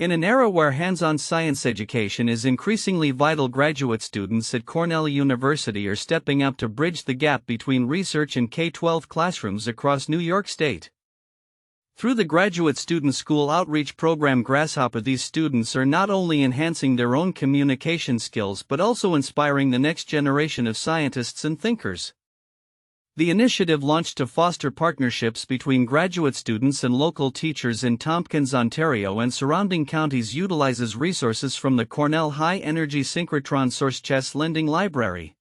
In an era where hands-on science education is increasingly vital, graduate students at Cornell University are stepping up to bridge the gap between research and K-12 classrooms across New York State. Through the Graduate Student School Outreach Program GRASSHOPR, these students are not only enhancing their own communication skills but also inspiring the next generation of scientists and thinkers. The initiative, launched to foster partnerships between graduate students and local teachers in Tompkins, Ontario and surrounding counties, utilizes resources from the Cornell High-Energy Synchrotron Source Chess Lending Library.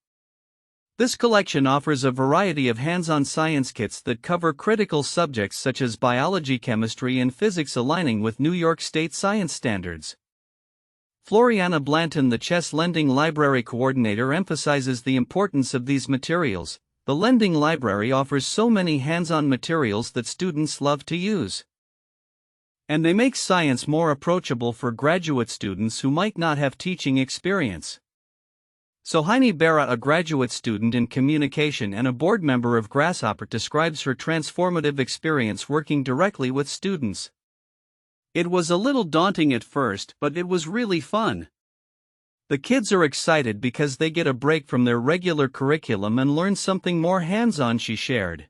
This collection offers a variety of hands-on science kits that cover critical subjects such as biology, chemistry, and physics, aligning with New York State science standards. Floriana Blanton, the Chess Lending Library Coordinator, emphasizes the importance of these materials. The lending library offers so many hands-on materials that students love to use. And they make science more approachable for graduate students who might not have teaching experience. Sohaini Bera, a graduate student in communication and a board member of GRASSHOPR, describes her transformative experience working directly with students. "It was a little daunting at first, but it was really fun. The kids are excited because they get a break from their regular curriculum and learn something more hands-on," she shared.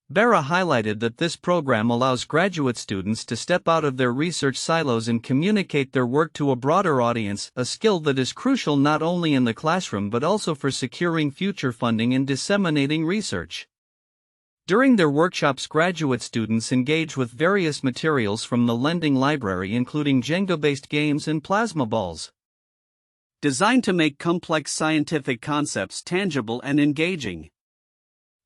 Bera highlighted that this program allows graduate students to step out of their research silos and communicate their work to a broader audience, a skill that is crucial not only in the classroom but also for securing future funding and disseminating research. During their workshops, graduate students engage with various materials from the lending library, including Jenga-based games and plasma balls, designed to make complex scientific concepts tangible and engaging.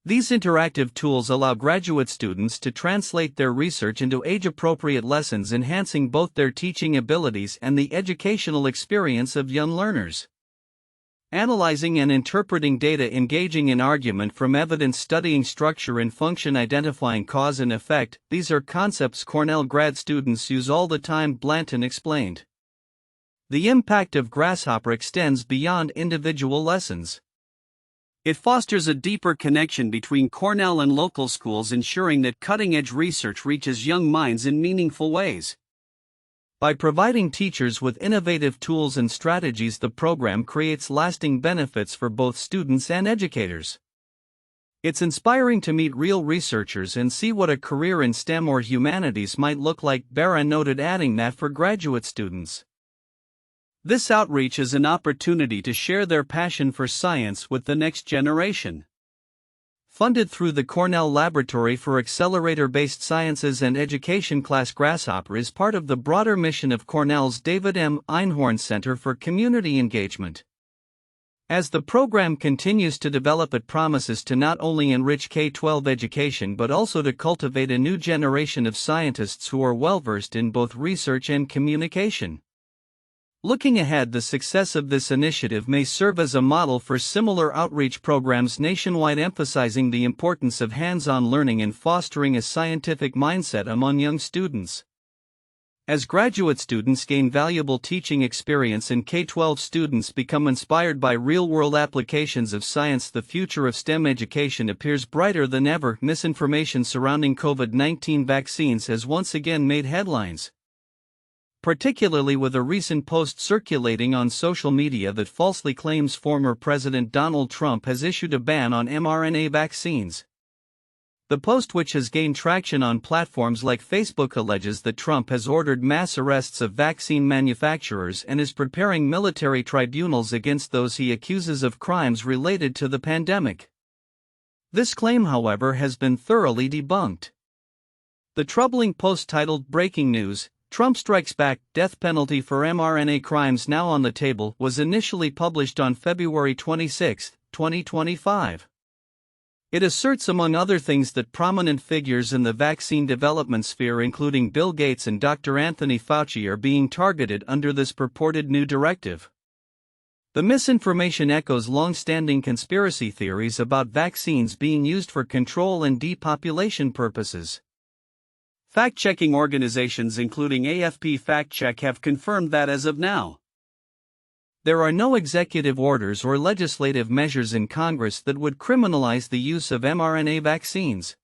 These interactive tools allow graduate students to translate their research into age-appropriate lessons, enhancing both their teaching abilities and the educational experience of young learners. Analyzing and interpreting data, engaging in argument from evidence, studying structure and function, identifying cause and effect, these are concepts Cornell grad students use all the time, Blanton explained. The impact of GRASSHOPR extends beyond individual lessons. It fosters a deeper connection between Cornell and local schools, ensuring that cutting-edge research reaches young minds in meaningful ways. By providing teachers with innovative tools and strategies, the program creates lasting benefits for both students and educators. It's inspiring to meet real researchers and see what a career in STEM or humanities might look like, Bera noted, adding that for graduate students, this outreach is an opportunity to share their passion for science with the next generation. Funded through the Cornell Laboratory for Accelerator-Based Sciences and Education class, GRASSHOPR is part of the broader mission of Cornell's David M. Einhorn Center for Community Engagement. As the program continues to develop, it promises to not only enrich K-12 education but also to cultivate a new generation of scientists who are well-versed in both research and communication. Looking ahead, the success of this initiative may serve as a model for similar outreach programs nationwide, emphasizing the importance of hands-on learning and fostering a scientific mindset among young students. As graduate students gain valuable teaching experience and K-12 students become inspired by real-world applications of science, the future of STEM education appears brighter than ever. Misinformation surrounding COVID-19 vaccines has once again made headlines, particularly with a recent post circulating on social media that falsely claims former President Donald Trump has issued a ban on mRNA vaccines. The post, which has gained traction on platforms like Facebook, alleges that Trump has ordered mass arrests of vaccine manufacturers and is preparing military tribunals against those he accuses of crimes related to the pandemic. This claim, however, has been thoroughly debunked. The troubling post, titled "Breaking News: Trump Strikes Back, Death Penalty for mRNA Crimes Now on the Table," was initially published on February 26, 2025. It asserts, among other things, that prominent figures in the vaccine development sphere, including Bill Gates and Dr. Anthony Fauci, are being targeted under this purported new directive. The misinformation echoes long-standing conspiracy theories about vaccines being used for control and depopulation purposes. Fact-checking organizations including AFP Fact Check have confirmed that as of now, there are no executive orders or legislative measures in Congress that would criminalize the use of mRNA vaccines.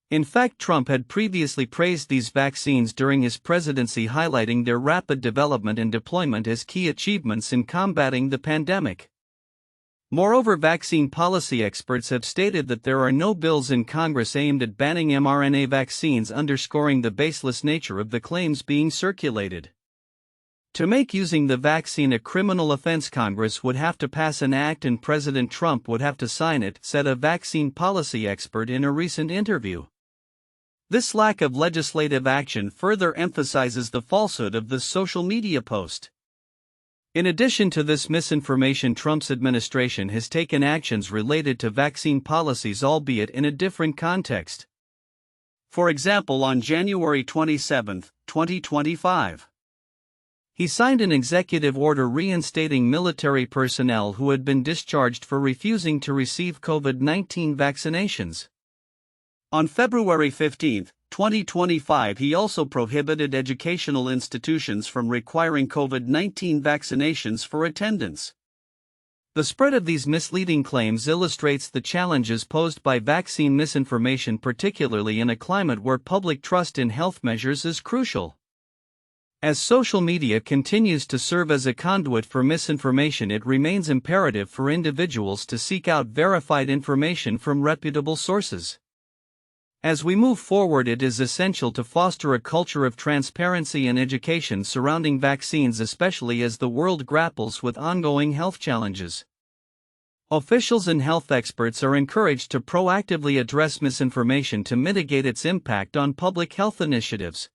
In fact, Trump had previously praised these vaccines during his presidency, highlighting their rapid development and deployment as key achievements in combating the pandemic. Moreover, vaccine policy experts have stated that there are no bills in Congress aimed at banning mRNA vaccines, underscoring the baseless nature of the claims being circulated. To make using the vaccine a criminal offense, Congress would have to pass an act and President Trump would have to sign it, said a vaccine policy expert in a recent interview. This lack of legislative action further emphasizes the falsehood of the social media post. In addition to this misinformation, Trump's administration has taken actions related to vaccine policies, albeit in a different context. For example, on January 27, 2025, he signed an executive order reinstating military personnel who had been discharged for refusing to receive COVID-19 vaccinations. On February 15, 2025, he also prohibited educational institutions from requiring COVID-19 vaccinations for attendance. The spread of these misleading claims illustrates the challenges posed by vaccine misinformation, particularly in a climate where public trust in health measures is crucial. As social media continues to serve as a conduit for misinformation, it remains imperative for individuals to seek out verified information from reputable sources. As we move forward, it is essential to foster a culture of transparency and education surrounding vaccines, especially as the world grapples with ongoing health challenges. Officials and health experts are encouraged to proactively address misinformation to mitigate its impact on public health initiatives.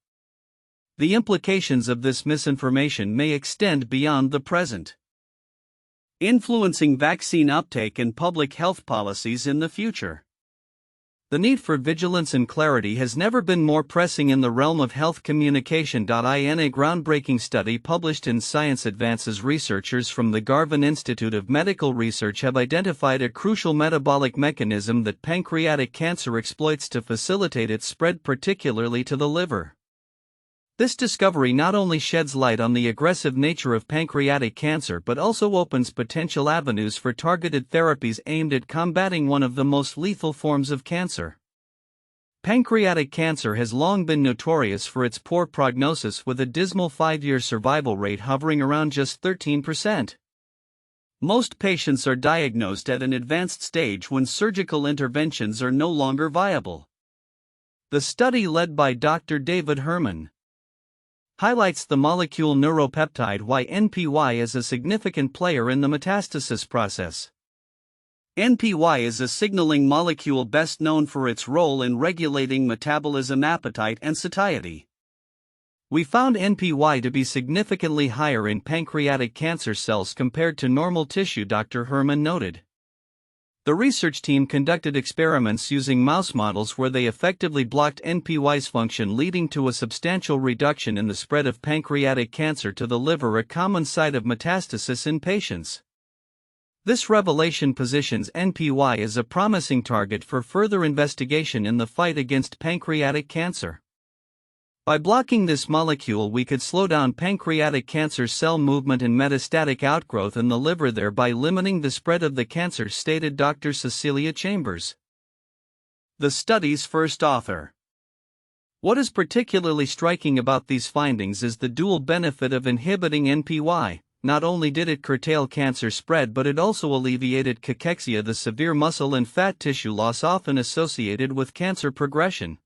The implications of this misinformation may extend beyond the present, influencing vaccine uptake and public health policies in the future. The need for vigilance and clarity has never been more pressing in the realm of health communication. In a groundbreaking study published in Science Advances, researchers from the Garvan Institute of Medical Research have identified a crucial metabolic mechanism that pancreatic cancer exploits to facilitate its spread, particularly to the liver. This discovery not only sheds light on the aggressive nature of pancreatic cancer but also opens potential avenues for targeted therapies aimed at combating one of the most lethal forms of cancer. Pancreatic cancer has long been notorious for its poor prognosis, with a dismal 5-year survival rate hovering around just 13%. Most patients are diagnosed at an advanced stage when surgical interventions are no longer viable. The study, led by Dr. David Herman, highlights the molecule neuropeptide NPY as a significant player in the metastasis process. NPY is a signaling molecule best known for its role in regulating metabolism, appetite, and satiety. We found NPY to be significantly higher in pancreatic cancer cells compared to normal tissue, Dr. Herman noted. The research team conducted experiments using mouse models where they effectively blocked NPY's function, leading to a substantial reduction in the spread of pancreatic cancer to the liver, a common site of metastasis in patients. This revelation positions NPY as a promising target for further investigation in the fight against pancreatic cancer. By blocking this molecule, we could slow down pancreatic cancer cell movement and metastatic outgrowth in the liver, thereby limiting the spread of the cancer, stated Dr. Cecilia Chambers, the study's first author. What is particularly striking about these findings is the dual benefit of inhibiting NPY. Not only did it curtail cancer spread, but it also alleviated cachexia, the severe muscle and fat tissue loss often associated with cancer progression.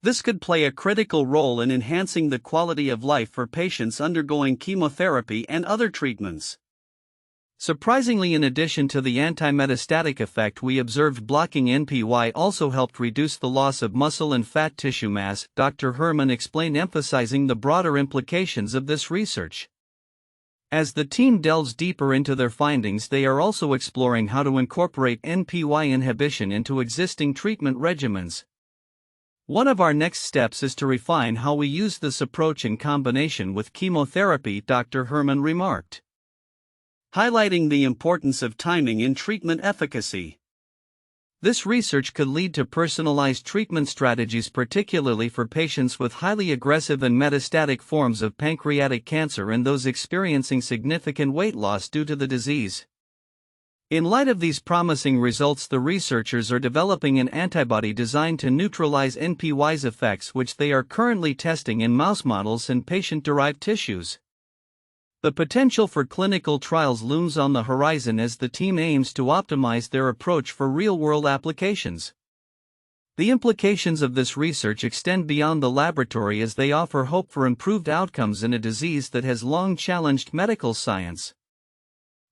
This could play a critical role in enhancing the quality of life for patients undergoing chemotherapy and other treatments. Surprisingly, in addition to the anti-metastatic effect, we observed blocking NPY also helped reduce the loss of muscle and fat tissue mass, Dr. Herman explained, emphasizing the broader implications of this research. As the team delves deeper into their findings, they are also exploring how to incorporate NPY inhibition into existing treatment regimens. One of our next steps is to refine how we use this approach in combination with chemotherapy, Dr. Herman remarked, highlighting the importance of timing in treatment efficacy. This research could lead to personalized treatment strategies, particularly for patients with highly aggressive and metastatic forms of pancreatic cancer and those experiencing significant weight loss due to the disease. In light of these promising results, the researchers are developing an antibody designed to neutralize NPY's effects, which they are currently testing in mouse models and patient-derived tissues. The potential for clinical trials looms on the horizon as the team aims to optimize their approach for real-world applications. The implications of this research extend beyond the laboratory as they offer hope for improved outcomes in a disease that has long challenged medical science.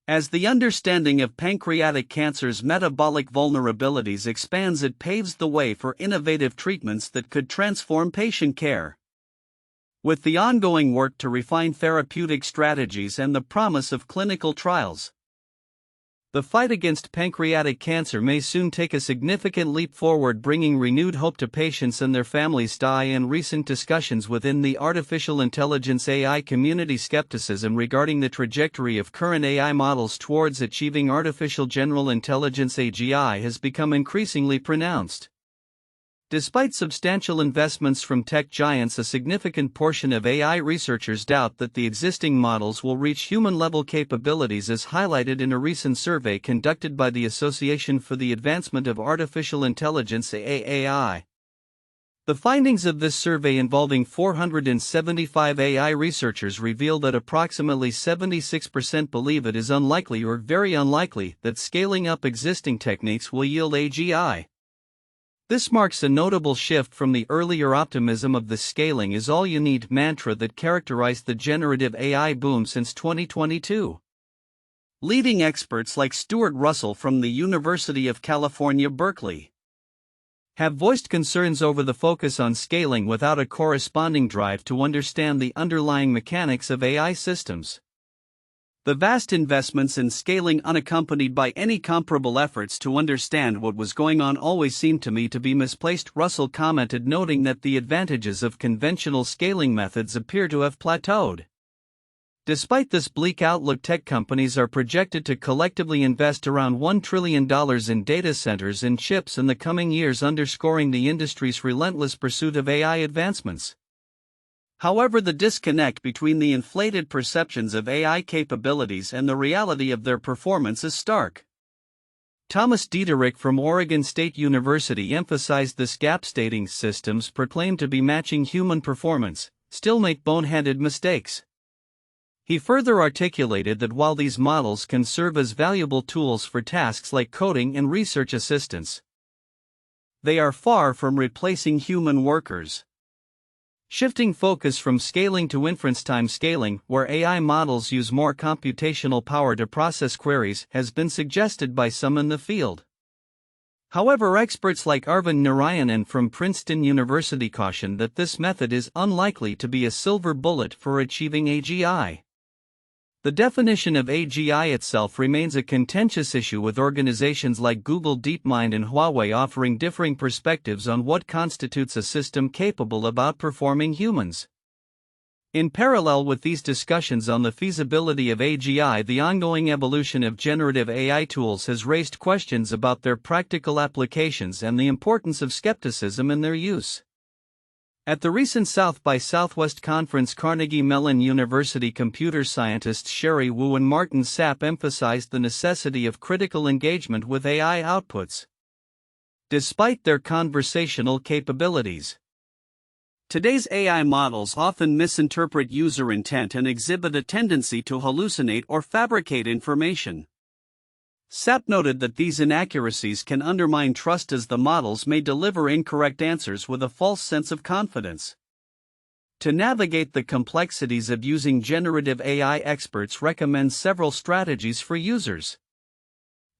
As the understanding of pancreatic cancer's metabolic vulnerabilities expands, it paves the way for innovative treatments that could transform patient care. With the ongoing work to refine therapeutic strategies and the promise of clinical trials, the fight against pancreatic cancer may soon take a significant leap forward, bringing renewed hope to patients and their families. In recent discussions within the artificial intelligence AI community, skepticism regarding the trajectory of current AI models towards achieving artificial general intelligence (AGI) has become increasingly pronounced. Despite substantial investments from tech giants, a significant portion of AI researchers doubt that the existing models will reach human-level capabilities, as highlighted in a recent survey conducted by the Association for the Advancement of Artificial Intelligence (AAAI). The findings of this survey, involving 475 AI researchers, reveal that approximately 76% believe it is unlikely or very unlikely that scaling up existing techniques will yield AGI. This marks a notable shift from the earlier optimism of the scaling is all you need mantra that characterized the generative AI boom since 2022. Leading experts like Stuart Russell from the University of California, Berkeley, have voiced concerns over the focus on scaling without a corresponding drive to understand the underlying mechanics of AI systems. The vast investments in scaling, unaccompanied by any comparable efforts to understand what was going on, always seemed to me to be misplaced, Russell commented, noting that the advantages of conventional scaling methods appear to have plateaued. Despite this bleak outlook, tech companies are projected to collectively invest around $1 trillion in data centers and chips in the coming years, underscoring the industry's relentless pursuit of AI advancements. However, the disconnect between the inflated perceptions of AI capabilities and the reality of their performance is stark. Thomas Diederich from Oregon State University emphasized this gap, stating systems proclaimed to be matching human performance still make boneheaded mistakes. He further articulated that while these models can serve as valuable tools for tasks like coding and research assistance, they are far from replacing human workers. Shifting focus from scaling to inference time scaling, where AI models use more computational power to process queries, has been suggested by some in the field. However, experts like Arvind Narayanan from Princeton University caution that this method is unlikely to be a silver bullet for achieving AGI. The definition of AGI itself remains a contentious issue, with organizations like Google, DeepMind, and Huawei offering differing perspectives on what constitutes a system capable of outperforming humans. In parallel with these discussions on the feasibility of AGI, the ongoing evolution of generative AI tools has raised questions about their practical applications and the importance of skepticism in their use. At the recent South by Southwest conference, Carnegie Mellon University computer scientists Sherry Wu and Martin Sapp emphasized the necessity of critical engagement with AI outputs, despite their conversational capabilities. Today's AI models often misinterpret user intent and exhibit a tendency to hallucinate or fabricate information. Sapp noted that these inaccuracies can undermine trust, as the models may deliver incorrect answers with a false sense of confidence. To navigate the complexities of using generative AI, experts recommend several strategies for users.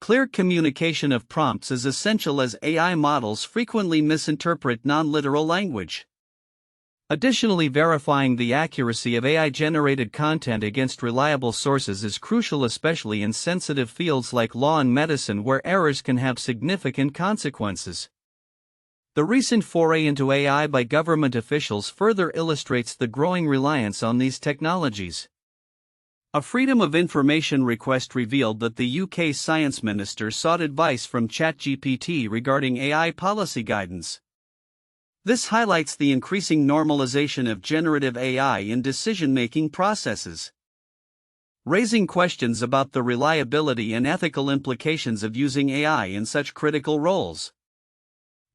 Clear communication of prompts is essential, as AI models frequently misinterpret non-literal language. Additionally, verifying the accuracy of AI-generated content against reliable sources is crucial, especially in sensitive fields like law and medicine, where errors can have significant consequences. The recent foray into AI by government officials further illustrates the growing reliance on these technologies. A Freedom of Information request revealed that the UK Science Minister sought advice from ChatGPT regarding AI policy guidance. This highlights the increasing normalization of generative AI in decision-making processes. raising questions about the reliability and ethical implications of using AI in such critical roles.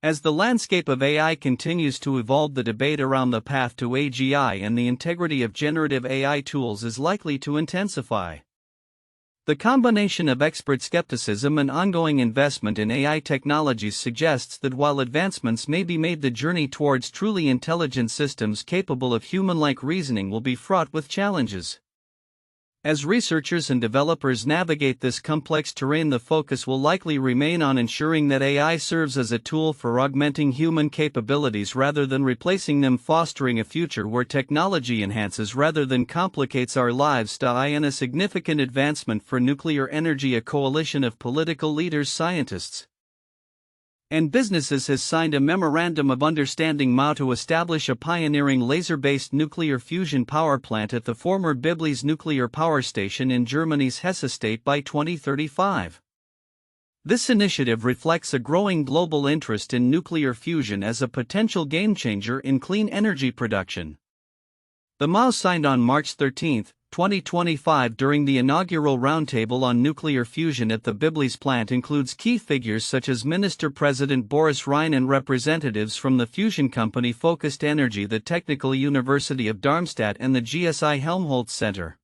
As the landscape of AI continues to evolve, the debate around the path to AGI and the integrity of generative AI tools is likely to intensify. The combination of expert skepticism and ongoing investment in AI technologies suggests that while advancements may be made, the journey towards truly intelligent systems capable of human-like reasoning will be fraught with challenges. As researchers and developers navigate this complex terrain, the focus will likely remain on ensuring that AI serves as a tool for augmenting human capabilities rather than replacing them, fostering a future where technology enhances rather than complicates our lives. In a significant advancement for nuclear energy, a coalition of political leaders, scientists, and businesses has signed a memorandum of understanding to establish a pioneering laser-based nuclear fusion power plant at the former Biblis nuclear power station in Germany's Hesse state by 2035. This initiative reflects a growing global interest in nuclear fusion as a potential game-changer in clean energy production. The MoU signed on March 13, 2025 during the inaugural roundtable on nuclear fusion at the Biblis plant includes key figures such as Minister-President Boris Rhein and representatives from the fusion company Focused Energy, the Technical University of Darmstadt, and the GSI Helmholtz Center.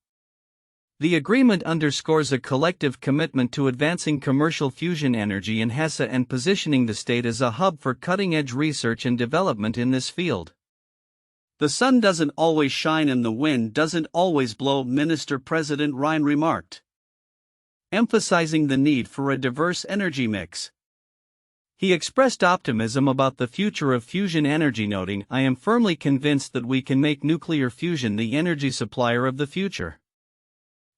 The agreement underscores a collective commitment to advancing commercial fusion energy in Hesse and positioning the state as a hub for cutting-edge research and development in this field. The sun doesn't always shine and the wind doesn't always blow, Minister-President Rhein remarked, emphasizing the need for a diverse energy mix. He expressed optimism about the future of fusion energy, noting, "I am firmly convinced that we can make nuclear fusion the energy supplier of the future."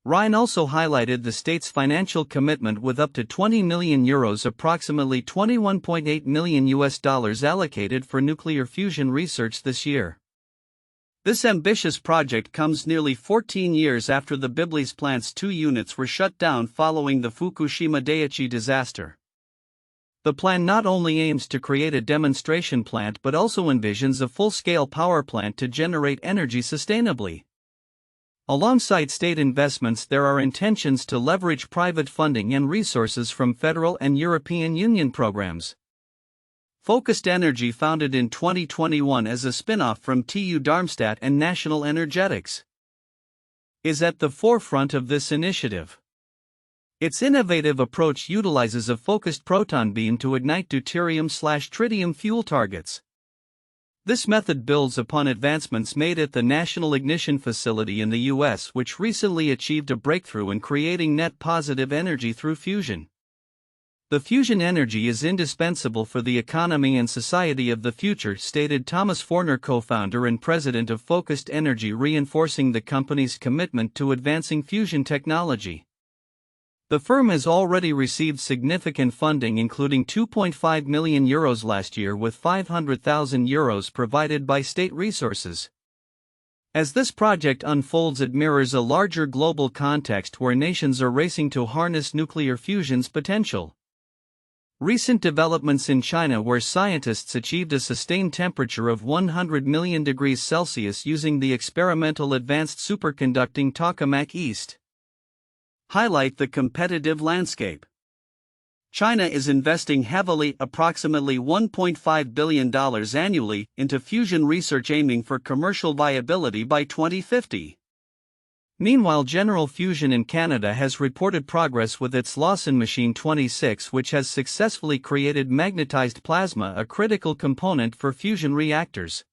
Rhein also highlighted the state's financial commitment with up to €20 million, approximately $21.8 million allocated for nuclear fusion research this year. This ambitious project comes nearly 14 years after the Biblis plant's 2 units were shut down following the Fukushima Daiichi disaster. The plan not only aims to create a demonstration plant but also envisions a full-scale power plant to generate energy sustainably. Alongside state investments, there are intentions to leverage private funding and resources from federal and European Union programs. Focused Energy, founded in 2021 as a spin-off from TU Darmstadt and National Energetics, is at the forefront of this initiative. Its innovative approach utilizes a focused proton beam to ignite deuterium/tritium fuel targets. This method builds upon advancements made at the National Ignition Facility in the U.S., which recently achieved a breakthrough in creating net positive energy through fusion. The fusion energy is indispensable for the economy and society of the future, stated Thomas Forner, co-founder and president of Focused Energy, reinforcing the company's commitment to advancing fusion technology. The firm has already received significant funding, including €2.5 million last year, with €500,000 provided by state resources. As this project unfolds, it mirrors a larger global context where nations are racing to harness nuclear fusion's potential. Recent developments in China, where scientists achieved a sustained temperature of 100 million degrees Celsius using the experimental advanced superconducting tokamak East, highlight the competitive landscape. China is investing heavily, approximately $1.5 billion annually, into fusion research, aiming for commercial viability by 2050. Meanwhile, General Fusion in Canada has reported progress with its Lawson Machine 26, which has successfully created magnetized plasma, a critical component for fusion reactors.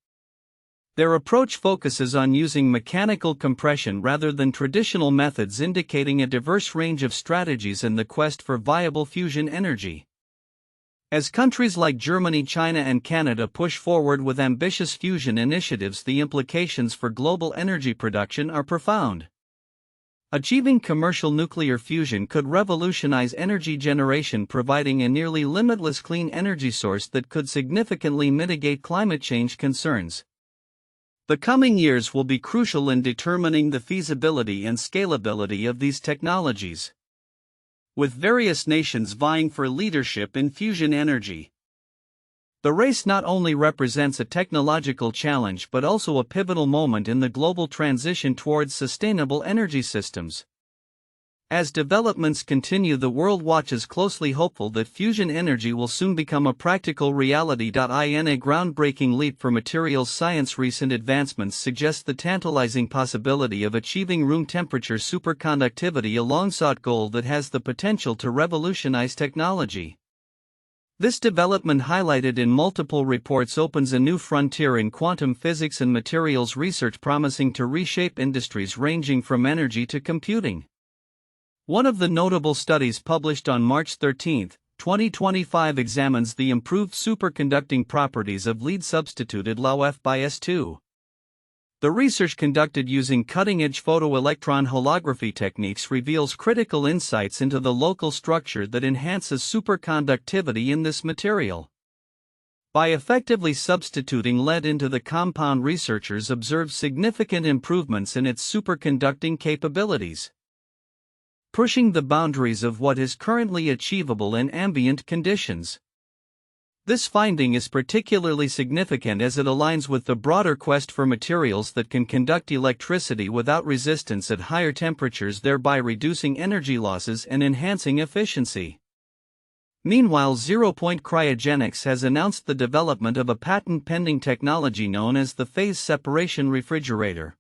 Their approach focuses on using mechanical compression rather than traditional methods, indicating a diverse range of strategies in the quest for viable fusion energy. As countries like Germany, China, and Canada push forward with ambitious fusion initiatives, the implications for global energy production are profound. Achieving commercial nuclear fusion could revolutionize energy generation, providing a nearly limitless clean energy source that could significantly mitigate climate change concerns. The coming years will be crucial in determining the feasibility and scalability of these technologies, with various nations vying for leadership in fusion energy. The race not only represents a technological challenge but also a pivotal moment in the global transition towards sustainable energy systems. As developments continue, the world watches closely, hopeful that fusion energy will soon become a practical reality. In a groundbreaking leap for materials science, recent advancements suggest the tantalizing possibility of achieving room temperature superconductivity, a long-sought goal that has the potential to revolutionize technology. This development, highlighted in multiple reports, opens a new frontier in quantum physics and materials research, promising to reshape industries ranging from energy to computing. One of the notable studies published on March 13, 2025 examines the improved superconducting properties of lead-substituted LaOF by S2. The research, conducted using cutting-edge photoelectron holography techniques, reveals critical insights into the local structure that enhances superconductivity in this material. By effectively substituting lead into the compound, researchers observed significant improvements in its superconducting capabilities, pushing the boundaries of what is currently achievable in ambient conditions. This finding is particularly significant as it aligns with the broader quest for materials that can conduct electricity without resistance at higher temperatures, thereby reducing energy losses and enhancing efficiency. Meanwhile, Zero Point Cryogenics has announced the development of a patent-pending technology known as the phase separation refrigerator.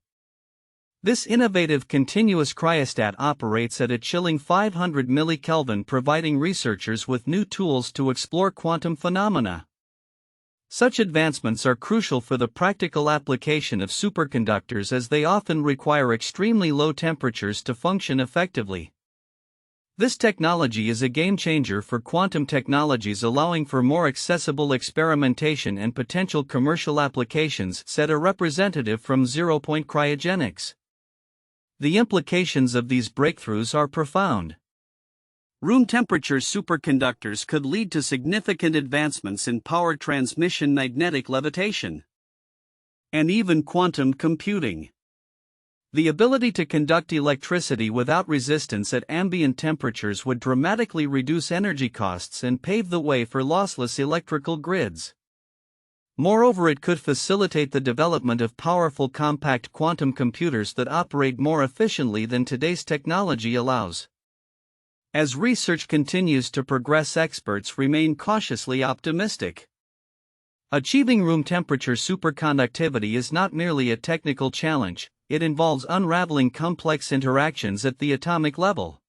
This innovative continuous cryostat operates at a chilling 500 millikelvin, providing researchers with new tools to explore quantum phenomena. Such advancements are crucial for the practical application of superconductors, as they often require extremely low temperatures to function effectively. This technology is a game-changer for quantum technologies, allowing for more accessible experimentation and potential commercial applications, said a representative from Zero Point Cryogenics. The implications of these breakthroughs are profound. Room temperature superconductors could lead to significant advancements in power transmission, magnetic levitation, and even quantum computing. The ability to conduct electricity without resistance at ambient temperatures would dramatically reduce energy costs and pave the way for lossless electrical grids. Moreover, it could facilitate the development of powerful compact quantum computers that operate more efficiently than today's technology allows. As research continues to progress, experts remain cautiously optimistic. Achieving room temperature superconductivity is not merely a technical challenge, it involves unraveling complex interactions at the atomic level.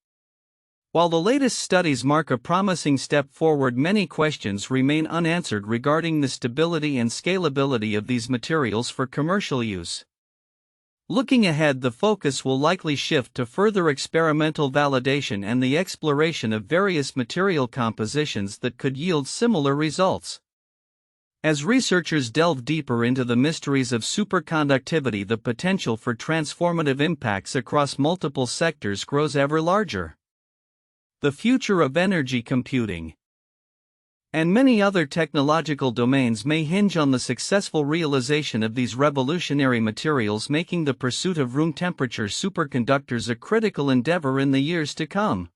While the latest studies mark a promising step forward, many questions remain unanswered regarding the stability and scalability of these materials for commercial use. Looking ahead, the focus will likely shift to further experimental validation and the exploration of various material compositions that could yield similar results. As researchers delve deeper into the mysteries of superconductivity, the potential for transformative impacts across multiple sectors grows ever larger. The future of energy computing and many other technological domains may hinge on the successful realization of these revolutionary materials, making the pursuit of room temperature superconductors a critical endeavor in the years to come.